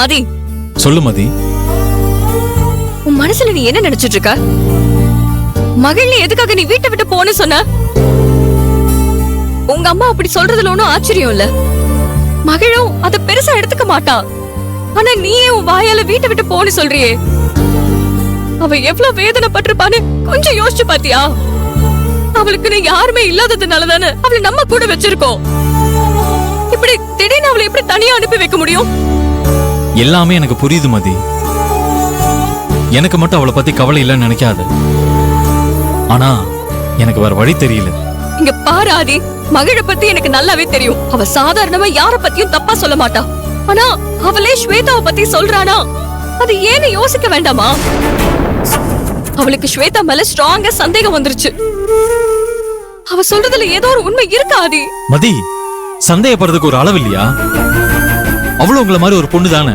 ஆதி, சொல்லு மதி. உன் மனசுல நீ என்ன நினைச்சிட்டு இருக்க? மகிழ்னி எதுக்காக நீ வீட்டை விட்டு போன்னு சொன்ன? உங்க அம்மா அப்படி சொல்றதுல ஒன்னும் ஆச்சரியம் இல்ல. மகிழும் அத பெருசா எடுத்துக்க மாட்டா. ஆனா நீயே உன் வாயால வீட்டை விட்டு போன்னு சொல்றியே, அவ எவ்வளவு வேதனைப்பட்டிருப்பான்னு கொஞ்சம் யோசிச்சு பாத்தியா? அவளுக்கு யாருமே இல்லாததுனாலதானே அவளை நம்ம கூட வச்சிருக்கோம். இப்படி திடீர்னு அவளை எப்படி தனியா அனுப்பி வைக்க முடியும்? எல்லாமே எனக்கு புரியுது மதி. எனக்கு மட்டும் அவளை பத்தி கவலை இல்லைன்னு நினைக்காத. ஆனா எனக்கு வேற வழி தெரியல. இங்க பாரு ஆதி, மகிழ பத்தி எனக்கு நல்லாவே தெரியும். அவ சாதாரணமா யார பத்தியும் தப்பா சொல்ல மாட்டா. ஆனா அவளே ஸ்வேதாவை பத்தி சொல்றானா, அது ஏன்னு யோசிக்க வேண்டாமா? அவளுக்கு ஸ்வேதா மேல ஸ்ட்ராங்கா சந்தேகம் வந்துருச்சு. அவ சொல்றதுல ஏதோ ஒரு உண்மை இருக்கா ஆதி? மதி, சந்தேகப்படுறதுக்கு ஒரு அளவு இல்லையா? அவளும் உங்களை மாதிரி ஒரு பொண்ணு தானே.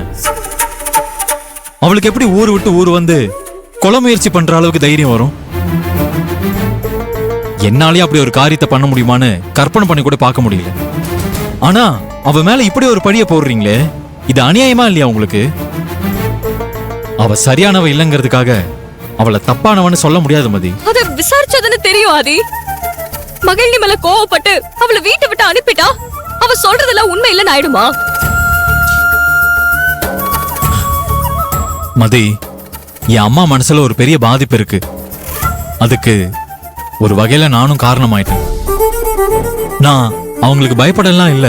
அவளுக்கு எப்படி ஊர் விட்டு ஊர் வந்து கொலை முயற்சி பண்ற அளவுக்கு தைரியம் வரும்? என்னாலே அப்படி ஒரு காரியத்தை பண்ண முடியுமான்னு கற்பனை பண்ணி கூட பார்க்க முடியல. ஆனா அவ மேல இப்படி ஒரு பழிய போடுறீங்களே, இது அநியாயமா இல்லையா உங்களுக்கு? அவ சரியானவ இல்லங்கிறதுக்காக அவளை தப்பானவன்னு சொல்ல முடியாது மதி. அத விசாரிச்சதுன்னு தெரியும் ஆதி. மகிழ்னி மேல கோவப்பட்டு அவளை வீட்டை விட்டு அனுப்பிட்டா அவ சொல்றதெல்லாம் உண்மை இல்லைன்னு ஆயிடுமா? மதி, என் அம்மா மனசுல ஒரு பெரிய பாதிப்பு இருக்கு. அதுக்கு ஒரு வகையில நானும் காரணமாயிட்டேன். நான் அவங்களுக்கு பயப்படலாம் இல்ல.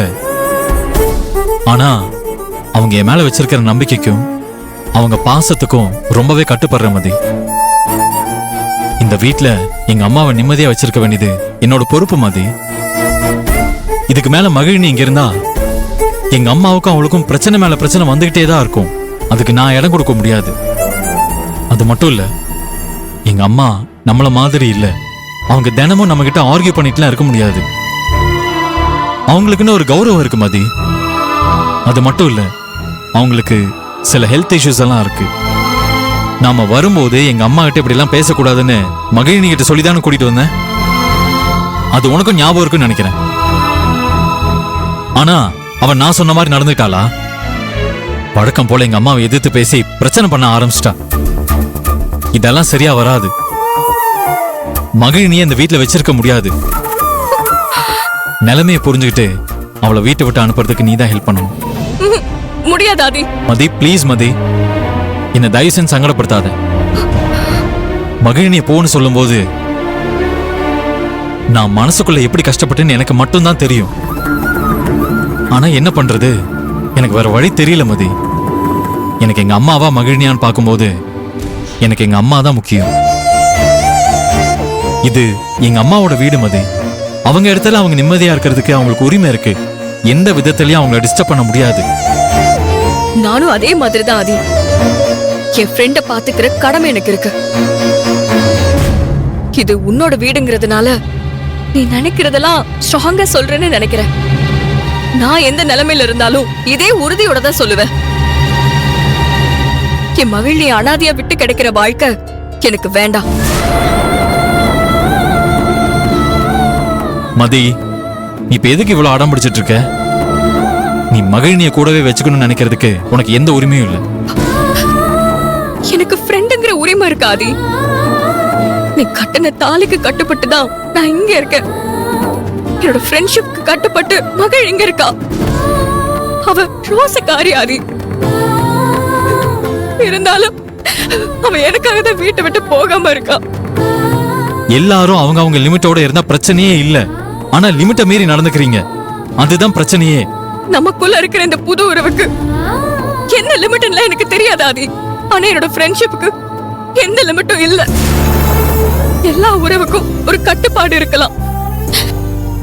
ஆனா அவங்க என் மேல வச்சிருக்கிற நம்பிக்கைக்கும் அவங்க பாசத்துக்கும் ரொம்பவே கட்டுப்படுற மதி. இந்த வீட்ல எங்க அம்மாவை நிம்மதியா வச்சிருக்க வேண்டியது என்னோட பொறுப்பு மதி. இதுக்கு மேல மகிழ்னி இங்க இருந்தா எங்க அம்மாவுக்கும் அவளுக்கும் பிரச்சனை மேல பிரச்சனை வந்துகிட்டே தான் இருக்கும். அதுக்கு நான் இடம் கொடுக்க முடியாது. அது மட்டும் இல்ல, எங்க அம்மா நம்மள மாதிரி இல்ல. அவங்க தினமும் நம்ம கிட்ட ஆர்கியூ பண்ணிட்டுலாம் இருக்க முடியாது. அவங்களுக்குன்னு ஒரு கௌரவம் இருக்கு மதி. அது மட்டும் இல்ல, அவங்களுக்கு சில ஹெல்த் இஷ்யூஸ் எல்லாம் இருக்கு. நாம வரும்போது எங்க அம்மா கிட்ட இப்படி எல்லாம் பேசக்கூடாதுன்னு மகிழினி கிட்ட சொல்லிதானே கூட்டிட்டு வந்தேன். அது உனக்கும் ஞாபகம் இருக்குன்னு நினைக்கிறேன். ஆனா அவன் நான் சொன்ன மாதிரி நடந்துட்டாளா? வழக்கம் போல எங்க அம்மாவை எதிர்த்து பேசி பிரச்சனை பண்ண ஆரம்பிச்சிட்டா. இதெல்லாம் சரியா வராது. மகிழினியை இந்த வீட்டுல வச்சிருக்க முடியாது. நிலைமையை புரிஞ்சுக்கிட்டு அவளை வீட்டை விட்டு அனுப்புறதுக்கு நீ தான் ஹெல்ப் பண்ணணும். முடியாது ஆதி. மதி, ப்ளீஸ் மதி, என்ன தயவு செஞ்சு சங்கடப்படுத்தாத. மகிழினியை போன்னு சொல்லும் போது நான் மனசுக்குள்ள எப்படி கஷ்டப்பட்டேன்னு எனக்கு மட்டும்தான் தெரியும். ஆனா என்ன பண்றது, எனக்கு வேற வழி தெரியல மதி. எனக்கு எங்க அம்மாவா மகிழினியான்னு பார்க்கும்போது எனக்கு எங்க அம்மா தான் முக்கியம். இது எங்க அம்மாவோட வீடு மதி. அவங்க இடத்துல அவங்க நிம்மதியா இருக்கிறதுக்கு அவங்களுக்கு உரிமை இருக்கு. எந்த விதத்திலயும் அவங்களை டிஸ்டர்ப் பண்ண முடியாது. நானும் அதே மாதிரி தான் ஆதி. என் ஃப்ரெண்ட பாத்துக்கிற கடமை எனக்கு இருக்கு. இது உன்னோட வீடுங்கிறதுனால நீ நினைக்கிறதெல்லாம் ஸ்ட்ராங்கா சொல்றேன்னு நினைக்கிறேன். நான் எந்த நிலைமையில இருந்தாலும் இதே உறுதியோட தான் சொல்லுவேன். என் மகிழ்ச்சி அனாதையா விட்டு கிடைக்கிற வாழ்க்கை எனக்கு வேண்டாம். மதி, நீ இப்ப எதுக்கு இவ்வளவு அடம் பிடிச்சிட்டு இருக்க? நீ மகிழ்ச்சியை கூடவே வச்சுக்கணும்னு நினைக்கிறதுக்கு உனக்கு எந்த உரிமையும் இல்லை. எனக்கு ஃப்ரெண்டுங்கிற உரிமை இருக்காதி. நீ கட்டின தாலிக்கு கட்டுப்பட்டு தான் நான் இங்க இருக்கேன். என்னோட ஃப்ரெண்ட்ஷிப்க்கு கட்டுப்பட்டு மகள் இங்க இருக்கா. அவ ரோசக்காரி ஆதி. இருந்தாலும் அவ எனக்காக தான் வீட்டை விட்டு போகாம இருக்கா. எல்லாரும் அவங்க அவங்க லிமிட்டோட இருந்தா பிரச்சனையே இல்ல. ஆனா லிமிட்ட மீறி நடந்துக்கிறீங்க, அதுதான் பிரச்சனையே. நமக்குள்ள இருக்கிற இந்த புது உறவுக்கு என்ன லிமிட்ல எனக்கு தெரியாது ஆதி. ஆனா என்னோட ஃப்ரெண்ட்ஷிப்புக்கு எந்த லிமிட்டும் இல்ல. எல்லா உறவுக்கும் ஒரு கட்டுப்பாடு இருக்கலாம்.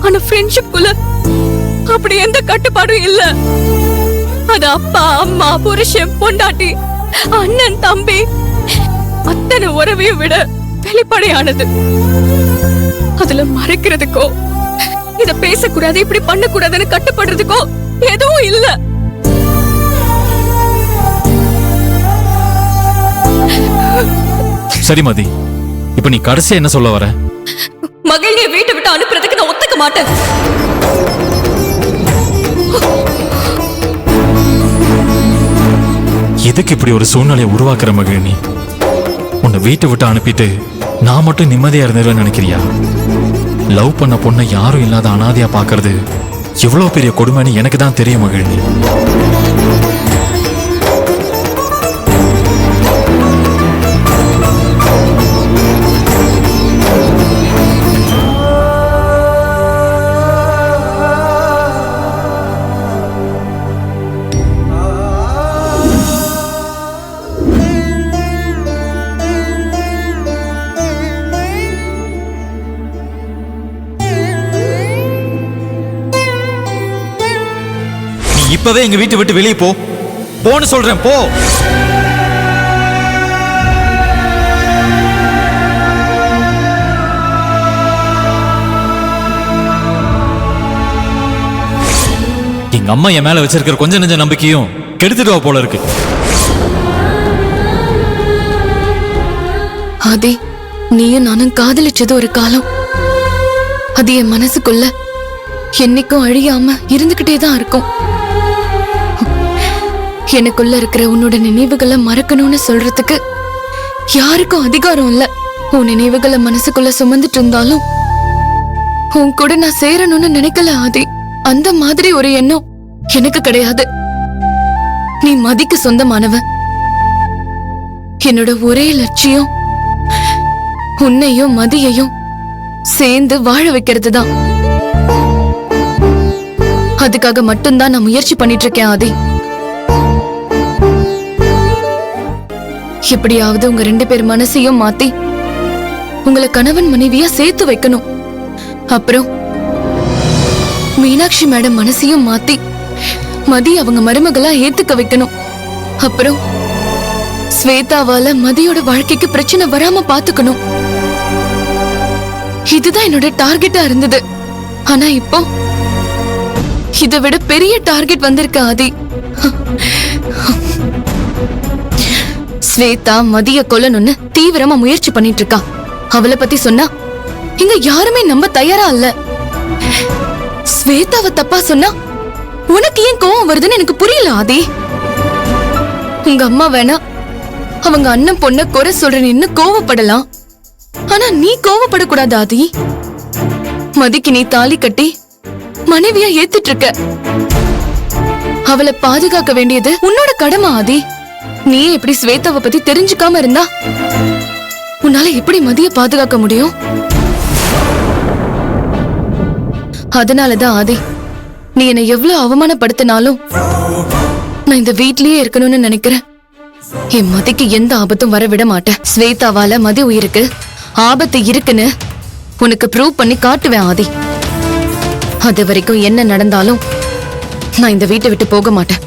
ஆனா ஃப்ரெண்ட்ஷிப்குள்ள அப்படி எந்த கட்டுப்பாடும் இல்ல. அது அப்பா, அம்மா, புருஷன், பொண்டாட்டி, அண்ணன், தம்பி, அத்தனை உறவையும் விட வெளிப்படையானது. அதுல மறைக்கிறதுக்கோ இத பேசக்கூடாது இப்படி பண்ணக்கூடாதுன்னு கட்டுப்படுறதுக்கோ எதுவும் இல்ல. சரி மதி, இப்ப நீ கடைசியா என்ன சொல்ல வர? மகிழ்ச்சியை வீட்டை விட்டு அனுப்புறதுக்கு நான் ஒத்துக்க மாட்டேன். எதுக்கு இப்படி ஒரு சூழ்நிலையை உருவாக்குற மகிழினி? உன்னை வீட்டை விட்டு அனுப்பிட்டு நான் மட்டும் நிம்மதியா இருந்தேன்னு நினைக்கிறியா? லவ் பண்ண பொண்ணை யாரும் இல்லாத அனாதையா பாக்குறது எவ்வளவு பெரிய கொடுமைன்னு எனக்கு தான் தெரியும் மகிழினி. இப்பவே எங்க வீட்டை விட்டு வெளியே போன்னு சொல்றேன், போ. எங்க அம்மா என் மேல வச்சிருக்கிற கொஞ்ச நெஞ்ச நம்பிக்கையும் கெடுத்துடுவா போல இருக்கு. ஆதி, நீயும் நானும் காதலிச்சது ஒரு காலம். அது என் மனசுக்குள்ள என்னைக்கும் அழியாம இருந்துகிட்டே தான் இருக்கும். எனக்குள்ள இருக்கிற உன்னோட நினைவுகளை மறக்கணும்னு சொல்றதுக்கு யாருக்கும் அதிகாரம் இல்ல. உன் நினைவுகளை மனசுக்குள்ள சுமந்துட்டு இருந்தாலும் உன் கூட நான் சேரணும்னு நினைக்கல ஆதி. அந்த மாதிரி ஒரு எண்ணம் எனக்கு கிடையாது. நீ மதிக்கு சொந்தமானவன். என்னோட ஒரே லட்சியம் உன்னையும் மதியையும் சேர்ந்து வாழ வைக்கிறது தான். அதுக்காக மட்டும்தான் நான் முயற்சி பண்ணிட்டு இருக்கேன் ஆதி. எப்படியாவது உங்க 2 பேர் மனசையும் மாத்தி உங்களை கணவன் மனைவியா சேர்த்து வைக்கணும். அப்புறம் மீனாட்சி மேடம் மனசையும் மாத்தி மதி அவங்க மருமகளா ஏத்துக்க வைக்கணும். அப்புறம் ஸ்வேதாவால மதியோட வாழ்க்கைக்கு பிரச்சனை வராம பாத்துக்கணும். இதுதான் என்னோட டார்கெட்டா இருந்தது. ஆனா இப்போ இதை விட பெரிய டார்கெட் வந்திருக்கு ஆதி. ஸ்வேதா மதிய கொல்லணும்னு தீவிரமா முயற்சி பண்ணிட்டு இருக்கா. அவளை பத்தி சொன்னா இங்க யாருமே நம்ப தயாரா இல்ல. ஸ்வேதாவை தப்பா சொன்னா உனக்கு ஏன் கோவம் வருதுன்னு எனக்கு புரியல ஆதி. உங்க அம்மா வேணா அவங்க அண்ணன் பொண்ண குறை சொல்றேன்னு கோவப்படலாம். ஆனா நீ கோவப்படக்கூடாது ஆதி. மதிக்கு நீ தாலி கட்டி மனைவியா ஏத்துட்டு இருக்க. அவளை பாதுகாக்க வேண்டியது உன்னோட கடமை ஆதி. நீ எப்படி ஸ்வேதாவை பத்தி தெரிஞ்சுக்காம இருந்தா உன்னால எப்படி மதிய பாதுகாக்க முடியும்? அதனாலதான் ஆதி, நீ என்னை எவ்வளவு அவமானப்படுத்தினாலும் நான் இந்த வீட்லயே இருக்கணும்னு நினைக்கிறேன். என் மதிக்கு எந்த ஆபத்தும் வர விட மாட்டேன். ஸ்வேதாவால மதி உயிருக்கு ஆபத்து இருக்குன்னு உனக்கு ப்ரூவ் பண்ணி காட்டுவேன் ஆதி. அது வரைக்கும் என்ன நடந்தாலும் நான் இந்த வீட்டை விட்டு போக மாட்டேன்.